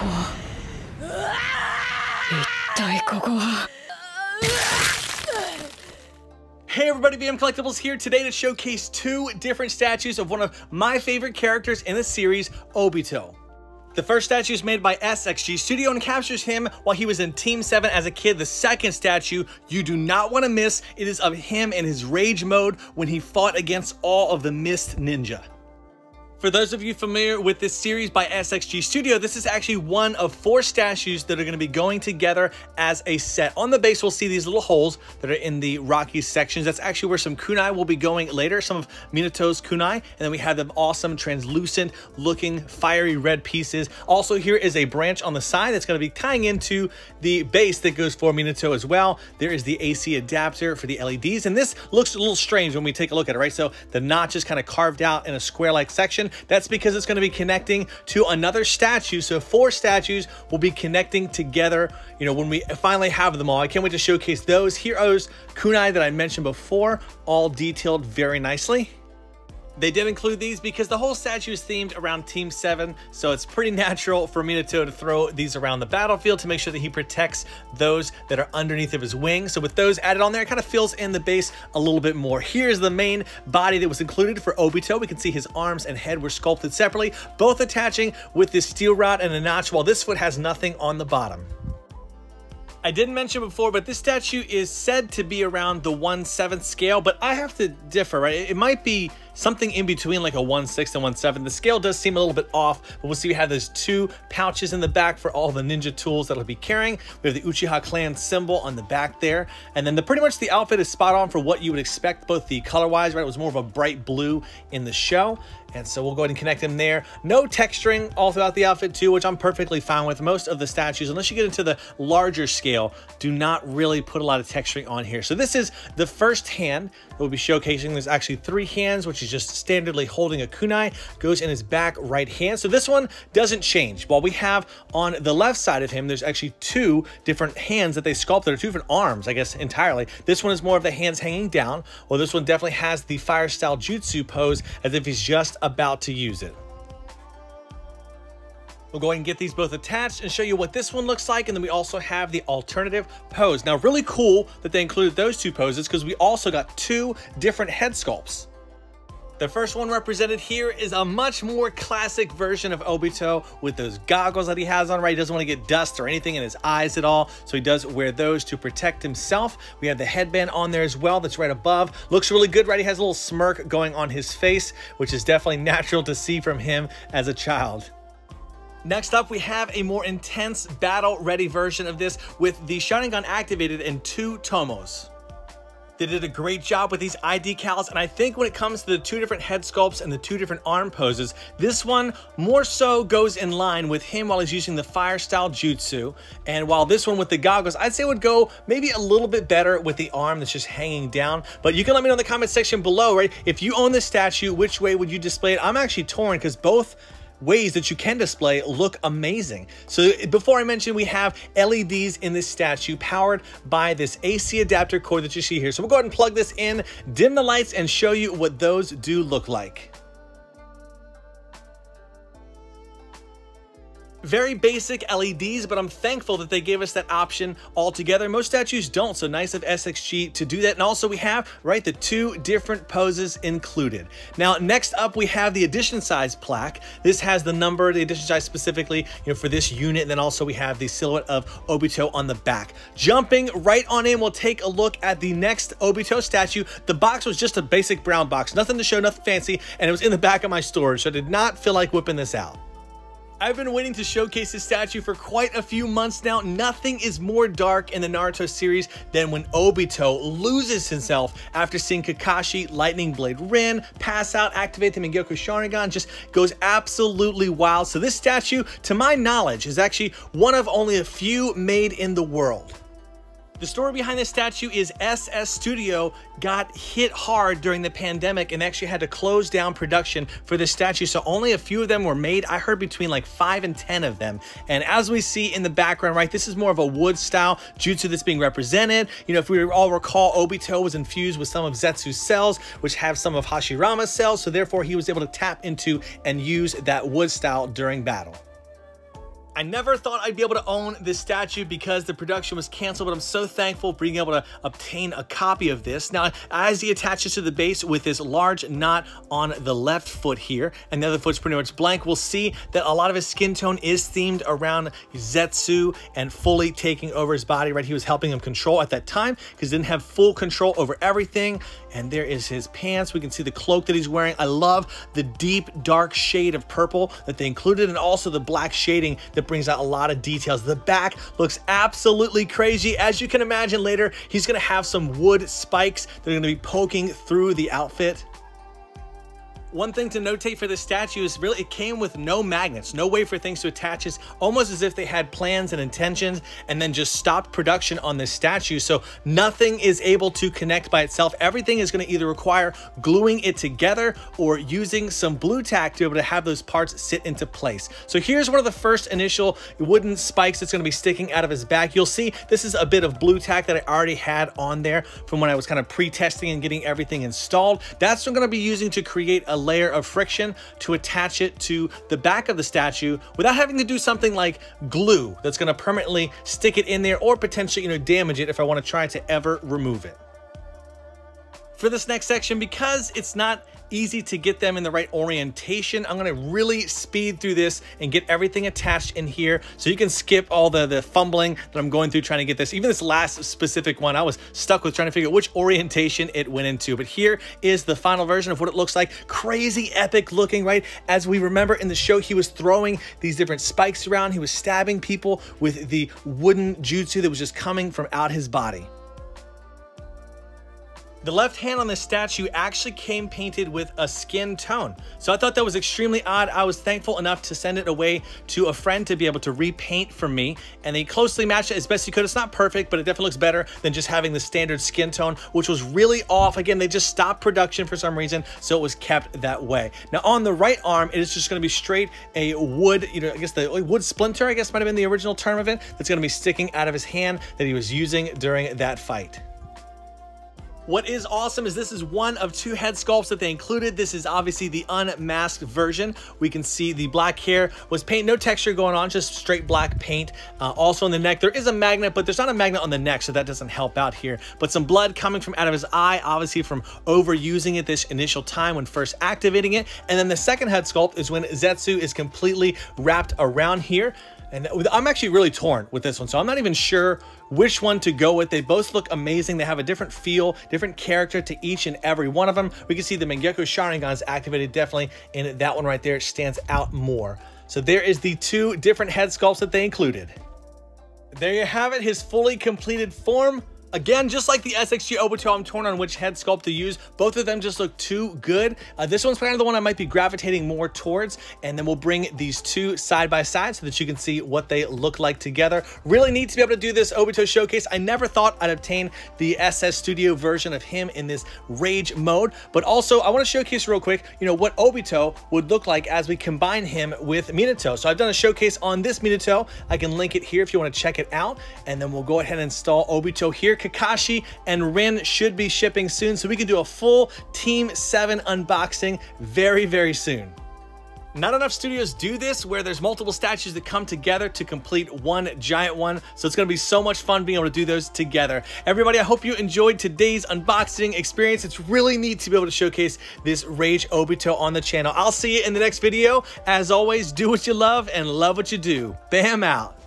Hey everybody, BM Collectibles here today to showcase two different statues of one of my favorite characters in the series, Obito. The first statue is made by SxG Studio and captures him while he was in Team 7 as a kid. The second statue you do not want to miss. It is of him in his rage mode when he fought against all of the Mist Ninja. For those of you familiar with this series by SxG Studio, this is actually one of 4 statues that are going to be going together as a set. On the base, we'll see these little holes that are in the Rocky sections. That's actually where some kunai will be going later, some of Minato's kunai. And then we have them awesome, translucent looking, fiery red pieces. Also, here is a branch on the side that's going to be tying into the base that goes for Minato as well. There is the AC adapter for the LEDs. And this looks a little strange when we take a look at it, right? So the notch is kind of carved out in a square-like section. That's because it's going to be connecting to another statue. So 4 statues will be connecting together, you know, when we finally have them all. I can't wait to showcase those heroes kunai that I mentioned before, all detailed very nicely. They did include these because the whole statue is themed around Team 7, so it's pretty natural for Minato to throw these around the battlefield to make sure that he protects those that are underneath of his wing. So with those added on there, it kind of fills in the base a little bit more. Here's the main body that was included for Obito. We can see his arms and head were sculpted separately, both attaching with this steel rod and a notch, while this foot has nothing on the bottom. I didn't mention before, but this statue is said to be around the 1/7 scale, but I have to differ, right? It might be something in between like a 1/6 and 1/7. The scale does seem a little bit off, but we'll see we have those 2 pouches in the back for all the ninja tools that he'll be carrying. We have the Uchiha clan symbol on the back there. And then pretty much the outfit is spot on for what you would expect, both the color-wise, right? It was more of a bright blue in the show. And so we'll go ahead and connect him there. No texturing all throughout the outfit too, which I'm perfectly fine with. Most of the statues, unless you get into the larger scale, do not really put a lot of texturing on here. So this is the first hand that we'll be showcasing. There's actually 3 hands, which is just standardly holding a kunai, goes in his back right hand. So this one doesn't change. While we have on the left side of him, there's actually 2 different hands that they sculpted, or 2 different arms, I guess, entirely. This one is more of the hands hanging down, while this one definitely has the fire style jutsu pose as if he's just about to use it. We'll go ahead and get these both attached and show you what this one looks like, and then we also have the alternative pose. Now, really cool that they included those 2 poses because we also got 2 different head sculpts. The first one represented here is a much more classic version of Obito with those goggles that he has on, right? He doesn't want to get dust or anything in his eyes at all, so he does wear those to protect himself. We have the headband on there as well that's right above. Looks really good, right? He has a little smirk going on his face, which is definitely natural to see from him as a child. Next up, we have a more intense battle-ready version of this with the Sharingan activated in 2 tomos. They did a great job with these eye decals, and I think when it comes to the 2 different head sculpts and the 2 different arm poses, this one more so goes in line with him while he's using the fire style jutsu, and while this one with the goggles, I'd say would go maybe a little bit better with the arm that's just hanging down. But you can let me know in the comment section below, right? If you own this statue, which way would you display it? I'm actually torn because both ways that you can display look amazing. So before I mention, we have LEDs in this statue powered by this AC adapter cord that you see here. So we'll go ahead and plug this in, dim the lights, and show you what those do look like. Very basic LEDs, but I'm thankful that they gave us that option altogether. Most statues don't, so nice of SxG to do that. And also we have, right, the 2 different poses included. Now, next up, we have the edition size plaque. This has the number, the edition size specifically, you know, for this unit. And then also we have the silhouette of Obito on the back. Jumping right on in, we'll take a look at the next Obito statue. The box was just a basic brown box, nothing to show, nothing fancy, and it was in the back of my storage, so I did not feel like whipping this out. I've been waiting to showcase this statue for quite a few months now. Nothing is more dark in the Naruto series than when Obito loses himself after seeing Kakashi Lightning Blade Rin pass out, activate the Mingyoku Sharingan, just goes absolutely wild. So this statue, to my knowledge, is actually one of only a few made in the world. The story behind this statue is SxG Studio got hit hard during the pandemic and actually had to close down production for this statue, so only a few of them were made. I heard between like 5 and 10 of them. And as we see in the background, right, this is more of a wood style jutsu that's being represented. You know, if we all recall, Obito was infused with some of Zetsu's cells, which have some of Hashirama's cells, so therefore he was able to tap into and use that wood style during battle. I never thought I'd be able to own this statue because the production was canceled, but I'm so thankful for being able to obtain a copy of this. Now, as he attaches to the base with this large knot on the left foot here, and the other foot's pretty much blank, we'll see that a lot of his skin tone is themed around Zetsu and fully taking over his body, right? He was helping him control at that time because he didn't have full control over everything. And there is his pants. We can see the cloak that he's wearing. I love the deep, dark shade of purple that they included, and also the black shading that brings out a lot of details. The back looks absolutely crazy. As you can imagine later, he's gonna have some wood spikes that are gonna be poking through the outfit. One thing to notate for this statue is really it came with no magnets, no way for things to attach. It's almost as if they had plans and intentions and then just stopped production on this statue. So nothing is able to connect by itself. Everything is going to either require gluing it together or using some blue tack to be able to have those parts sit into place. So here's one of the first initial wooden spikes that's going to be sticking out of his back. You'll see this is a bit of blue tack that I already had on there from when I was kind of pre-testing and getting everything installed. That's what I'm going to be using to create a layer of friction to attach it to the back of the statue without having to do something like glue that's going to permanently stick it in there or potentially, damage it if I want to try to ever remove it. For this next section, because it's not easy to get them in the right orientation, I'm gonna really speed through this and get everything attached in here so you can skip all the fumbling that I'm going through trying to get this. Even this last specific one, I was stuck with trying to figure out which orientation it went into. But here is the final version of what it looks like. Crazy epic looking, right? As we remember in the show, he was throwing these different spikes around. He was stabbing people with the wooden jutsu that was just coming from out his body. The left hand on this statue actually came painted with a skin tone. So I thought that was extremely odd. I was thankful enough to send it away to a friend to be able to repaint for me. And they closely matched it as best he could. It's not perfect, but it definitely looks better than just having the standard skin tone, which was really off. Again, they just stopped production for some reason, so it was kept that way. Now on the right arm, it is just gonna be straight a wood, I guess the wood splinter, I guess might have been the original term of it, that's gonna be sticking out of his hand that he was using during that fight. What is awesome is this is one of two head sculpts that they included. This is obviously the unmasked version. We can see the black hair was paint, no texture going on, just straight black paint. Also on the neck, there is a magnet, but there's not a magnet on the neck, so that doesn't help out here. But some blood coming from out of his eye, obviously from overusing it this initial time when first activating it. And then the second head sculpt is when Zetsu is completely wrapped around here. And I'm actually really torn with this one, so I'm not even sure which one to go with. They both look amazing. They have a different feel, different character to each and every one of them. We can see the Mangekyo Sharingan is activated definitely in that one right there. It stands out more. So there is the two different head sculpts that they included. There you have it, his fully completed form. Again, just like the SxG Obito, I'm torn on which head sculpt to use. Both of them just look too good. This one's kind of the one I might be gravitating more towards, and then we'll bring these two side by side so that you can see what they look like together. Really neat to be able to do this Obito showcase. I never thought I'd obtain the SxG Studio version of him in this rage mode, but also I want to showcase real quick, what Obito would look like as we combine him with Minato. So I've done a showcase on this Minato. I can link it here if you want to check it out, and then we'll go ahead and install Obito here. Kakashi and Rin should be shipping soon, so we can do a full Team 7 unboxing very, very soon. Not enough studios do this where there's multiple statues that come together to complete one giant one, so it's going to be so much fun being able to do those together. Everybody, I hope you enjoyed today's unboxing experience. It's really neat to be able to showcase this Rage Obito on the channel. I'll see you in the next video. As always, do what you love and love what you do. Bam out.